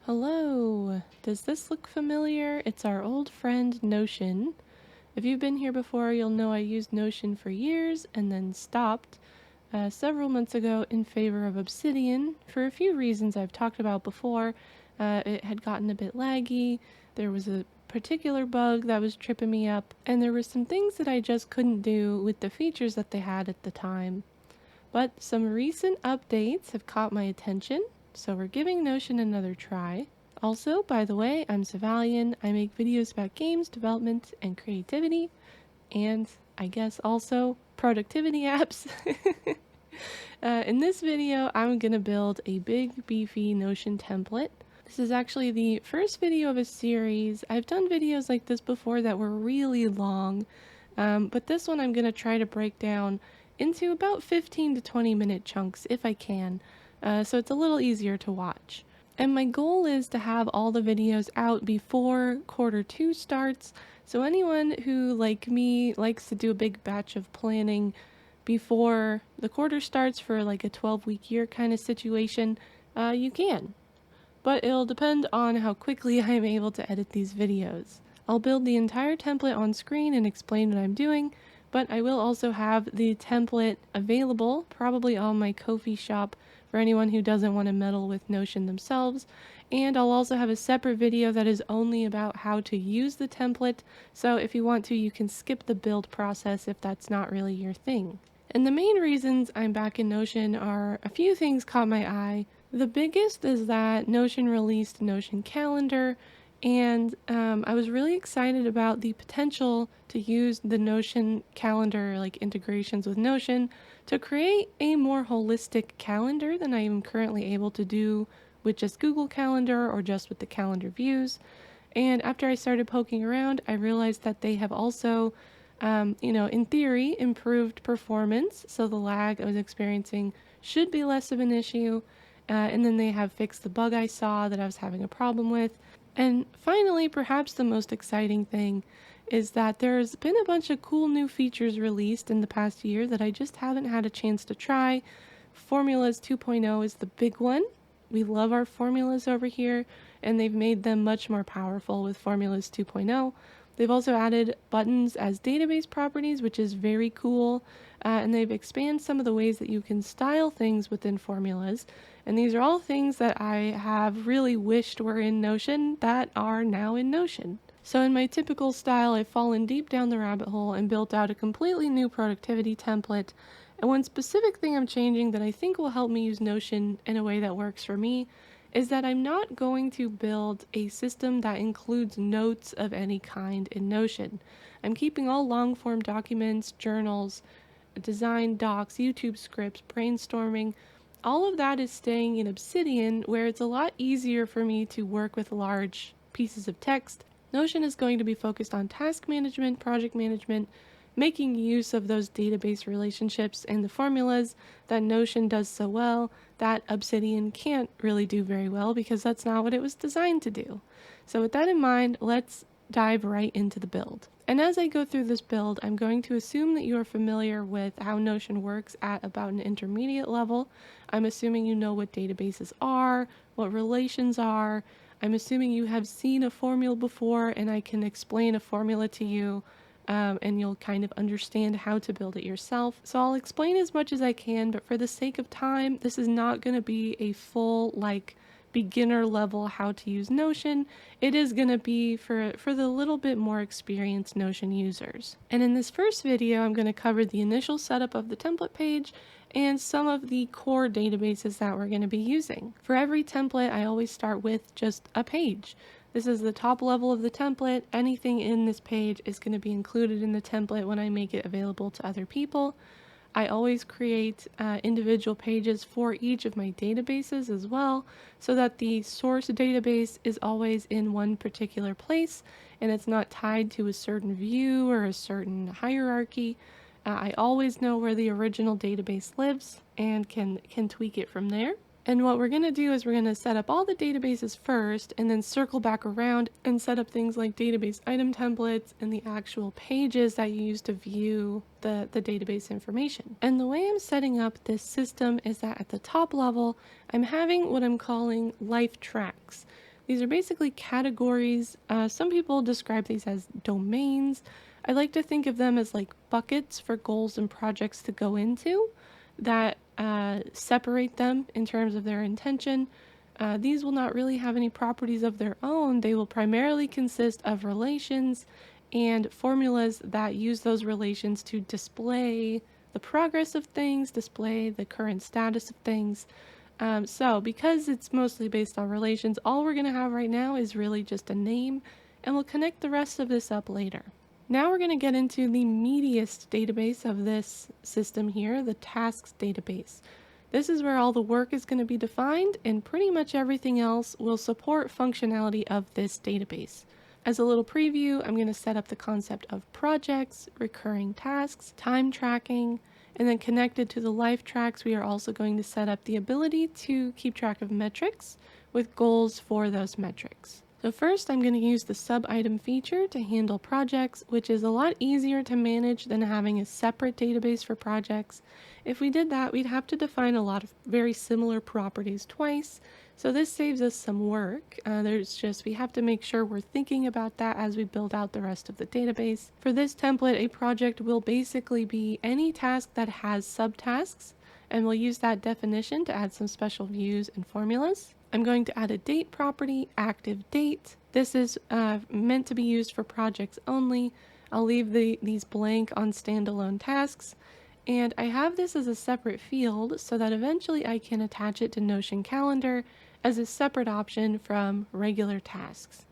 Hello! Does this look familiar? It's our old friend Notion. If you've been here before, you'll know I used Notion for years and then stopped several months ago in favor of Obsidian for a few reasons I've talked about before. It had gotten a bit laggy, there was a particular bug that was tripping me up, and there were some things that I just couldn't do with the features that they had at the time. But some recent updates have caught my attention, so we're giving Notion another try. Also, by the way, I'm Savalian. I make videos about games, development, and creativity, and I guess also productivity apps. In this video, I'm gonna build a big, beefy Notion template. This is actually the first video of a series. I've done videos like this before that were really long, but this one I'm gonna try to break down into about 15 to 20 minute chunks if I can, so it's a little easier to watch. And my goal is to have all the videos out before Q2 starts, so anyone who, like me, likes to do a big batch of planning before the quarter starts for like a 12-week year kind of situation, you can. But it'll depend on how quickly I'm able to edit these videos. I'll build the entire template on screen and explain what I'm doing, but I will also have the template available, probably on my Ko-fi shop for anyone who doesn't want to meddle with Notion themselves, and I'll also have a separate video that is only about how to use the template, so if you want to, you can skip the build process if that's not really your thing. And the main reasons I'm back in Notion are a few things caught my eye. The biggest is that Notion released Notion Calendar, and I was really excited about the potential to use the Notion calendar, like integrations with Notion, to create a more holistic calendar than I am currently able to do with just Google Calendar or just with the calendar views. And after I started poking around, I realized that they have also, in theory, improved performance. So the lag I was experiencing should be less of an issue. And then they have fixed the bug I saw that I was having a problem with. And finally, perhaps the most exciting thing is that there's been a bunch of cool new features released in the past year that I just haven't had a chance to try. Formulas 2.0 is the big one. We love our formulas over here, and they've made them much more powerful with Formulas 2.0. They've also added buttons as database properties, which is very cool, and they've expanded some of the ways that you can style things within formulas. And these are all things that I have really wished were in Notion that are now in Notion. So in my typical style, I've fallen deep down the rabbit hole and built out a completely new productivity template. And one specific thing I'm changing that I think will help me use Notion in a way that works for me is that I'm not going to build a system that includes notes of any kind in Notion. I'm keeping all long-form documents, journals, design docs, YouTube scripts, brainstorming. All of that is staying in Obsidian, where it's a lot easier for me to work with large pieces of text. Notion is going to be focused on task management, project management, making use of those database relationships and the formulas that Notion does so well that Obsidian can't really do very well because that's not what it was designed to do. So with that in mind, let's dive right into the build. And as I go through this build, I'm going to assume that you are familiar with how Notion works at about an intermediate level. I'm assuming you know what databases are, what relations are. I'm assuming you have seen a formula before and I can explain a formula to you, and you'll kind of understand how to build it yourself. So I'll explain as much as I can, but for the sake of time, this is not going to be a full, beginner level how to use Notion. It is going to be for the little bit more experienced Notion users. And in this first video, I'm going to cover the initial setup of the template page and some of the core databases that we're going to be using. For every template, I always start with just a page. This is the top level of the template. Anything in this page is going to be included in the template when I make it available to other people. I always create individual pages for each of my databases as well, so that the source database is always in one particular place and it's not tied to a certain view or a certain hierarchy. I always know where the original database lives and can tweak it from there. And what we're going to do is we're going to set up all the databases first and then circle back around and set up things like database item templates and the actual pages that you use to view the database information. And the way I'm setting up this system is that at the top level, I'm having what I'm calling life tracks. These are basically categories. Some people describe these as domains. I like to think of them as like buckets for goals and projects to go into that separate them in terms of their intention. These will not really have any properties of their own. They will primarily consist of relations and formulas that use those relations to display the progress of things, display the current status of things. So because it's mostly based on relations, all we're going to have right now is really just a name, and we'll connect the rest of this up later. Now we're going to get into the meatiest database of this system here, the tasks database. This is where all the work is going to be defined, and pretty much everything else will support functionality of this database. As a little preview, I'm going to set up the concept of projects, recurring tasks, time tracking, and then connected to the life tracks, we are also going to set up the ability to keep track of metrics with goals for those metrics. So first, I'm going to use the sub-item feature to handle projects, which is a lot easier to manage than having a separate database for projects. If we did that, we'd have to define a lot of very similar properties twice. So this saves us some work. We have to make sure we're thinking about that as we build out the rest of the database. For this template, a project will basically be any task that has subtasks, and we'll use that definition to add some special views and formulas. I'm going to add a date property, active date. This is meant to be used for projects only. I'll leave these blank on standalone tasks. And I have this as a separate field so that eventually I can attach it to Notion Calendar as a separate option from regular tasks.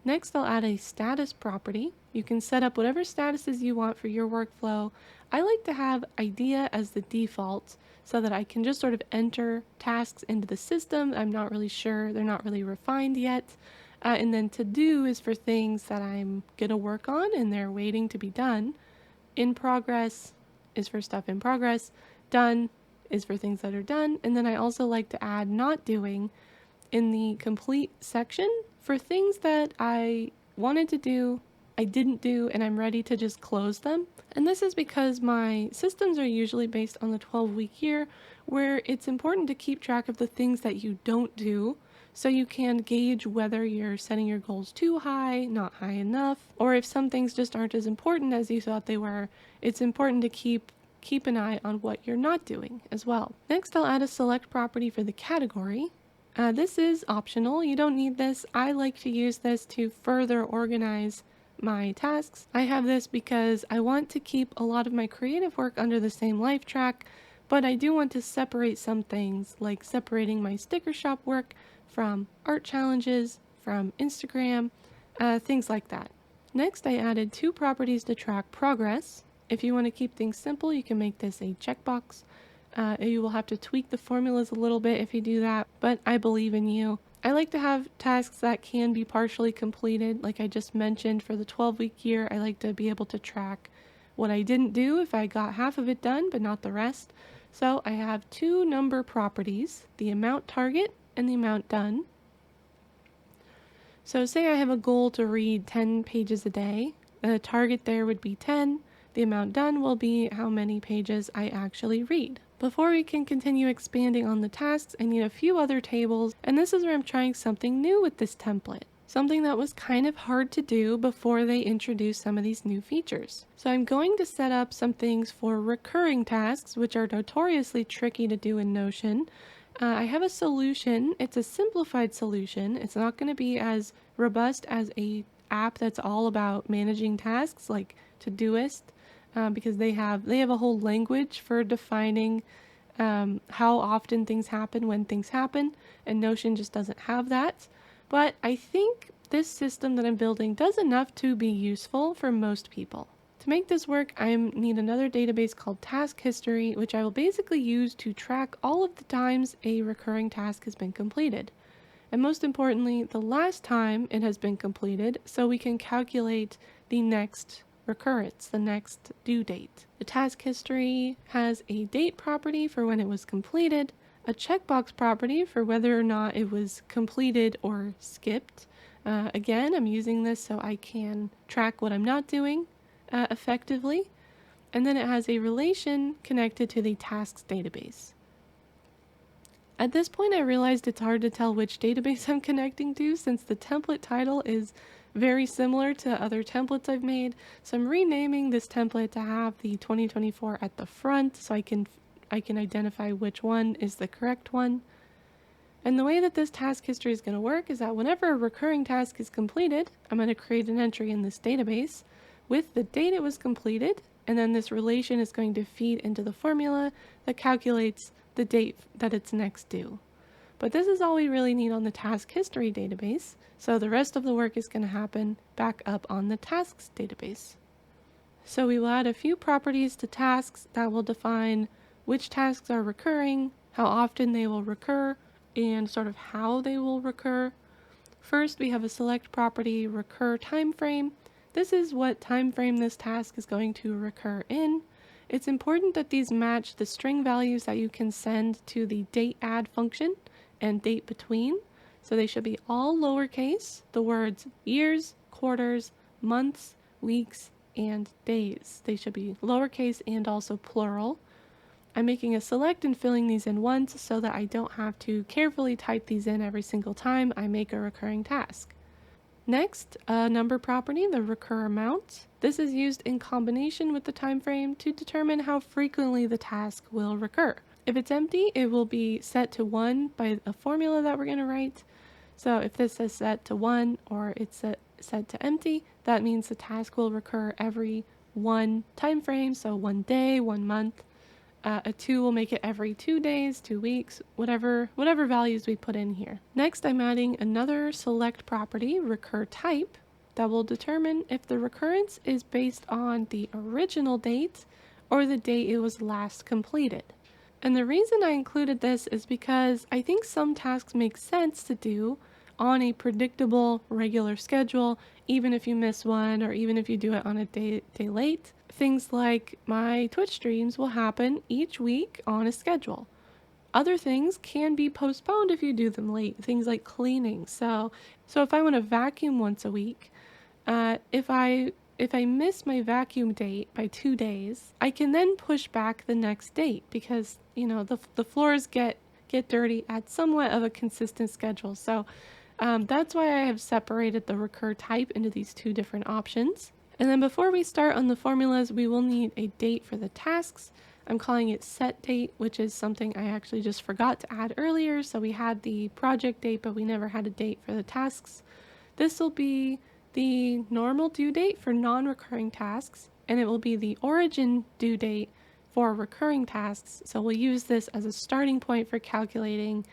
Next, I'll add a status property. You can set up whatever statuses you want for your workflow. I like to have idea as the default so that I can just sort of enter tasks into the system. I'm not really sure, they're not really refined yet. And then to do is for things that I'm gonna work on and they're waiting to be done. In progress is for stuff in progress. Done is for things that are done. And then I also like to add not doing in the complete section for things that I wanted to do, I didn't do, and I'm ready to just close them. And this is because my systems are usually based on the 12-week year, where it's important to keep track of the things that you don't do so you can gauge whether you're setting your goals too high, not high enough, or if some things just aren't as important as you thought they were. It's important to keep an eye on what you're not doing as well. Next, I'll add a select property for the category. This is optional. You don't need this. I like to use this to further organize my tasks. I have this because I want to keep a lot of my creative work under the same life track, but I do want to separate some things, like separating my sticker shop work from art challenges, from Instagram, things like that. Next, I added 2 properties to track progress. If you want to keep things simple, you can make this a checkbox. You will have to tweak the formulas a little bit if you do that, but I believe in you. I like to have tasks that can be partially completed. Like I just mentioned, for the 12-week year, I like to be able to track what I didn't do if I got half of it done, but not the rest. So I have 2 number properties, the amount target and the amount done. So say I have a goal to read 10 pages a day. The target there would be 10. The amount done will be how many pages I actually read. Before we can continue expanding on the tasks, I need a few other tables, and this is where I'm trying something new with this template. Something that was kind of hard to do before they introduced some of these new features. So I'm going to set up some things for recurring tasks, which are notoriously tricky to do in Notion. I have a solution. It's a simplified solution. It's not going to be as robust as a app that's all about managing tasks like Todoist. Because they have a whole language for defining how often things happen when things happen, and Notion just doesn't have that. But I think this system that I'm building does enough to be useful for most people. To make this work, I need another database called Task History, which I will basically use to track all of the times a recurring task has been completed. And most importantly, the last time it has been completed, so we can calculate the next recurrence, the next due date. The task history has a date property for when it was completed, a checkbox property for whether or not it was completed or skipped. Again, I'm using this so I can track what I'm not doing effectively. And then it has a relation connected to the tasks database. At this point, I realized it's hard to tell which database I'm connecting to since the template title is very similar to other templates I've made. So I'm renaming this template to have the 2024 at the front so I can identify which one is the correct one. And the way that this task history is going to work is that whenever a recurring task is completed, I'm going to create an entry in this database with the date it was completed, and then this relation is going to feed into the formula that calculates the date that it's next due. But this is all we really need on the task history database, so the rest of the work is going to happen back up on the tasks database. So we will add a few properties to tasks that will define which tasks are recurring, how often they will recur, and sort of how they will recur. First, we have a select property recur timeframe. This is what timeframe this task is going to recur in. It's important that these match the string values that you can send to the date add function and date between. So they should be all lowercase, the words years, quarters, months, weeks, and days. They should be lowercase and also plural. I'm making a select and filling these in once so that I don't have to carefully type these in every single time I make a recurring task. Next, a number property, the recur amount. This is used in combination with the time frame to determine how frequently the task will recur. If it's empty, it will be set to 1 by a formula that we're going to write. So if this is set to 1 or it's set to empty, that means the task will recur every one time frame, so 1 day, 1 month. A 2 will make it every 2 days, 2 weeks, whatever values we put in here. Next, I'm adding another select property, recur type, that will determine if the recurrence is based on the original date or the date it was last completed. And the reason I included this is because I think some tasks make sense to do on a predictable, regular schedule, even if you miss one or even if you do it on a day late. Things like my Twitch streams will happen each week on a schedule. Other things can be postponed if you do them late, things like cleaning. So if I want to vacuum once a week, if I miss my vacuum date by 2 days, I can then push back the next date because, you know, the floors get dirty at somewhat of a consistent schedule. So that's why I have separated the recur type into these two different options. And then before we start on the formulas, we will need a date for the tasks. I'm calling it set date, which is something I actually just forgot to add earlier. So we had the project date, but we never had a date for the tasks. This will be the normal due date for non-recurring tasks, and it will be the origin due date for recurring tasks. So we'll use this as a starting point for calculating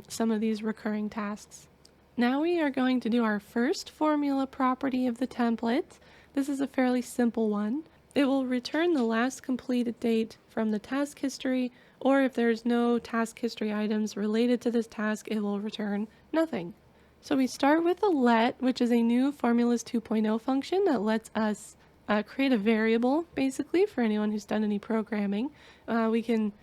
some of these recurring tasks. Now we are going to do our first formula property of the template. This is a fairly simple one. It will return the last completed date from the task history, or if there's no task history items related to this task, it will return nothing. So we start with a let, which is a new Formulas 2.0 function that lets us create a variable, basically, for anyone who's done any programming. We can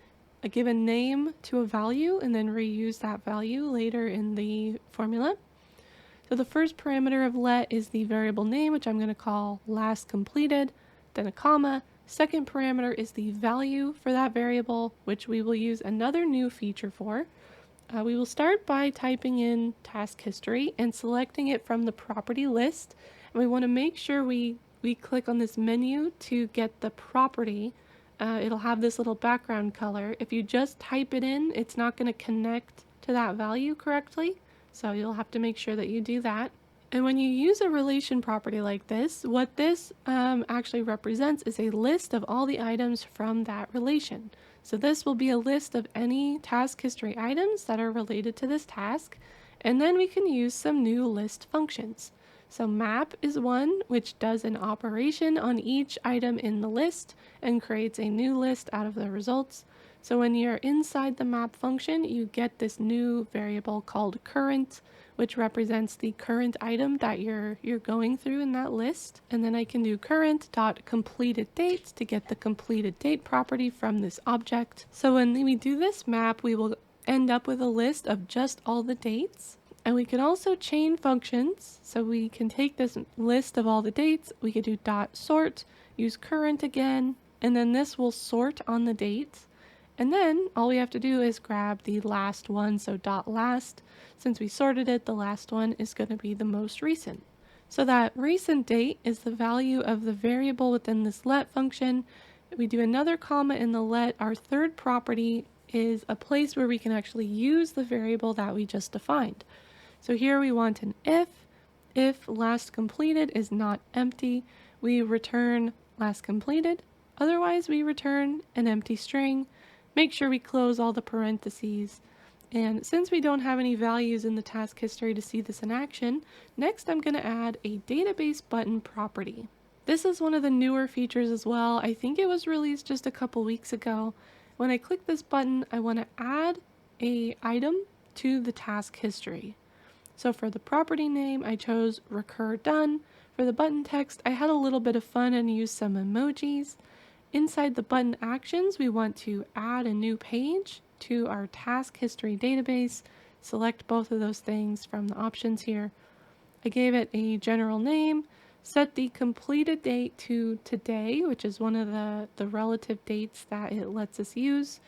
give a name to a value and then reuse that value later in the formula. So the first parameter of let is the variable name, which I'm going to call last completed, then a comma. Second parameter is the value for that variable, which we will use another new feature for. We will start by typing in task history and selecting it from the property list. And we want to make sure we click on this menu to get the property. It'll have this little background color. If you just type it in, it's not going to connect to that value correctly. So you'll have to make sure that you do that. And when you use a relation property like this, what this actually represents is a list of all the items from that relation. So this will be a list of any task history items that are related to this task, and then we can use some new list functions. So map is one which does an operation on each item in the list and creates a new list out of the results. So when you're inside the map function, you get this new variable called current, which represents the current item that you're going through in that list. And then I can do current.completedDate to get the completed date property from this object. So when we do this map, we will end up with a list of just all the dates. And we can also chain functions. So we can take this list of all the dates, we could do .sort, use current again, and then this will sort on the dates. And then all we have to do is grab the last one, so dot last. Since we sorted it, the last one is going to be the most recent. So that recent date is the value of the variable within this let function. We do another comma in the let. Our third property is a place where we can actually use the variable that we just defined. So here we want an if last completed is not empty, we return last completed. Otherwise, we return an empty string. Make sure we close all the parentheses. And since we don't have any values in the task history to see this in action, next I'm going to add a database button property. This is one of the newer features as well. I think it was released just a couple weeks ago. When I click this button, I want to add an item to the task history. So for the property name, I chose recur done. For the button text, I had a little bit of fun and used some emojis. Inside the button actions, we want to add a new page to our task history database. Select both of those things from the options here. I gave it a general name, set the completed date to today, which is one of the relative dates that it lets us use.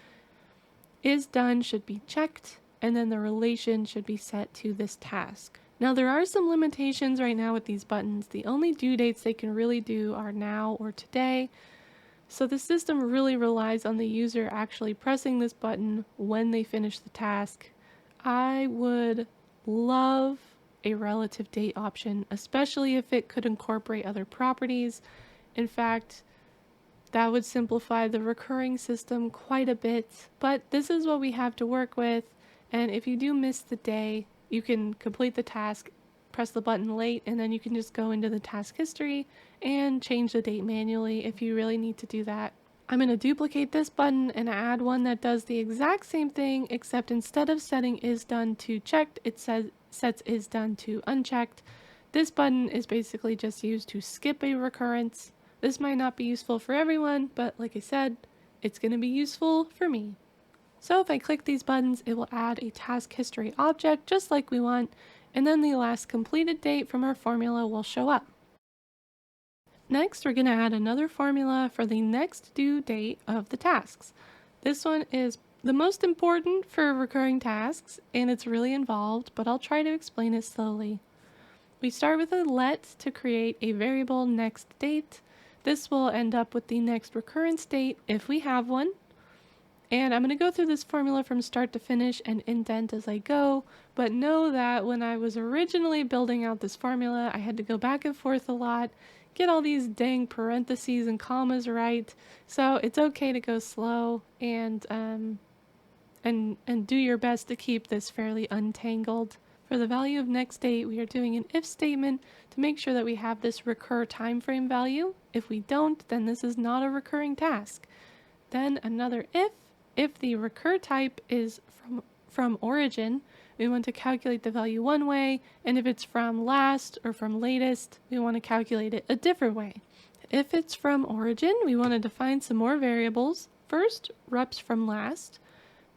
Is done should be checked, and then the relation should be set to this task. Now there are some limitations right now with these buttons. The only due dates they can really do are now or today. So the system really relies on the user actually pressing this button when they finish the task. I would love a relative date option, especially if it could incorporate other properties. In fact, that would simplify the recurring system quite a bit, but this is what we have to work with. And if you do miss the day, you can complete the task, press the button late, and then you can just go into the task history and change the date manually if you really need to do that. I'm going to duplicate this button and add one that does the exact same thing, except instead of setting is done to checked, it sets is done to unchecked. This button is basically just used to skip a recurrence. This might not be useful for everyone, but like I said, it's going to be useful for me. So if I click these buttons, it will add a task history object just like we want, and then the last completed date from our formula will show up. Next, we're going to add another formula for the next due date of the tasks. This one is the most important for recurring tasks, and it's really involved, but I'll try to explain it slowly. We start with a let to create a variable next date. This will end up with the next recurrence date if we have one. And I'm going to go through this formula from start to finish and indent as I go, but know that when I was originally building out this formula, I had to go back and forth a lot, get all these dang parentheses and commas right, so it's okay to go slow and do your best to keep this fairly untangled. For the value of next date, we are doing an if statement to make sure that we have this recur time frame value. If we don't, then this is not a recurring task. Then another if the recur type is from origin, we want to calculate the value one way, and if it's from last or from latest, we want to calculate it a different way. If it's from origin, we want to define some more variables. First, reps from last.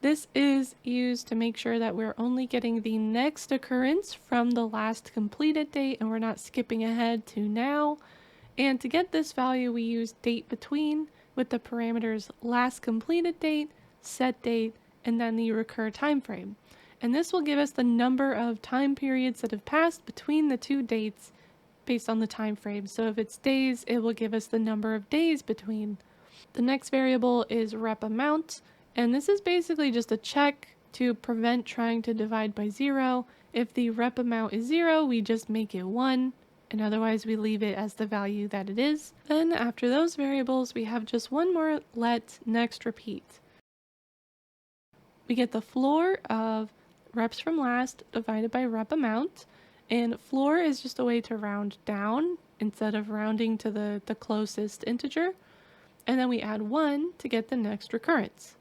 This is used to make sure that we're only getting the next occurrence from the last completed date and we're not skipping ahead to now. And to get this value, we use date between with the parameters last completed date, set date, and then the recur time frame. And this will give us the number of time periods that have passed between the two dates based on the time frame. So if it's days, it will give us the number of days between. The next variable is rep amount. And this is basically just a check to prevent trying to divide by 0. If the rep amount is 0, we just make it 1, and otherwise we leave it as the value that it is. Then after those variables, we have just one more let next repeat. We get the floor of reps from last divided by rep amount, and floor is just a way to round down instead of rounding to the closest integer. And then we add 1 to get the next recurrence.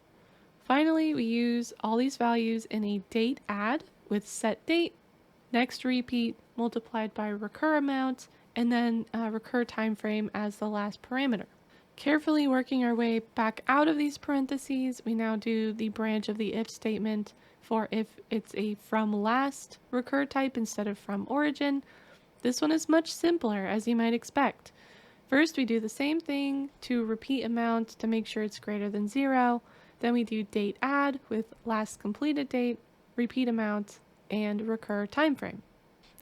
Finally, we use all these values in a date add with set date, next repeat multiplied by recur amount, and then recur time frame as the last parameter. Carefully working our way back out of these parentheses, we now do the branch of the if statement for if it's a from last recur type instead of from origin. This one is much simpler, as you might expect. First, we do the same thing to repeat amount to make sure it's greater than 0. Then we do date add with last completed date, repeat amount, and recur time frame.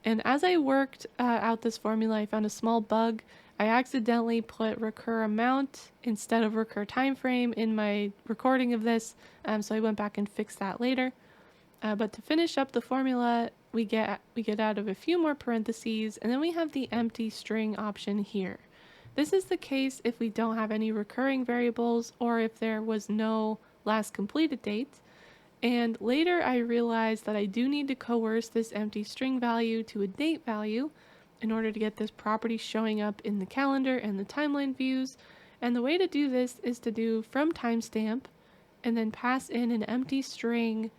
And as I worked out this formula, I found a small bug. I accidentally put recur amount instead of recur time frame in my recording of this, so I went back and fixed that later. But to finish up the formula, we get out of a few more parentheses, and then we have the empty string option here. This is the case if we don't have any recurring variables or if there was no last completed date. And later I realized that I do need to coerce this empty string value to a date value in order to get this property showing up in the calendar and the timeline views. And the way to do this is to do from timestamp and then pass in an empty string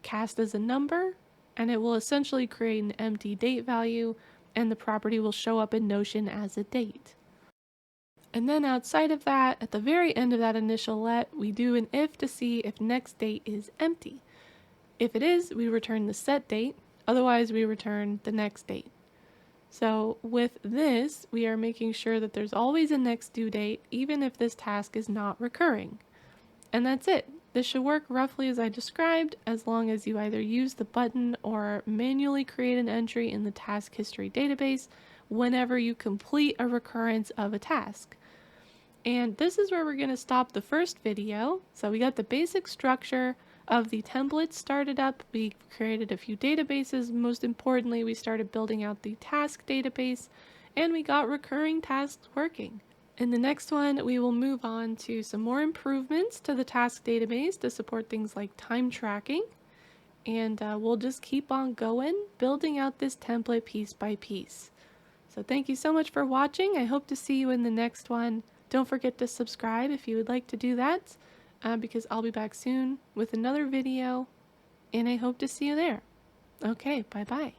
cast as a number, and it will essentially create an empty date value, and the property will show up in Notion as a date. And then outside of that, at the very end of that initial let, we do an if to see if next date is empty. If it is, we return the set date, otherwise we return the next date. So with this, we are making sure that there's always a next due date, even if this task is not recurring. And that's it. This should work roughly as I described, as long as you either use the button or manually create an entry in the task history database whenever you complete a recurrence of a task. And this is where we're going to stop the first video. So we got the basic structure of the template started up. We created a few databases. Most importantly, we started building out the task database, and we got recurring tasks working. In the next one, we will move on to some more improvements to the task database to support things like time tracking. And we'll just keep on going, building out this template piece by piece. So thank you so much for watching. I hope to see you in the next one. Don't forget to subscribe if you would like to do that, because I'll be back soon with another video, and I hope to see you there. Okay, bye-bye.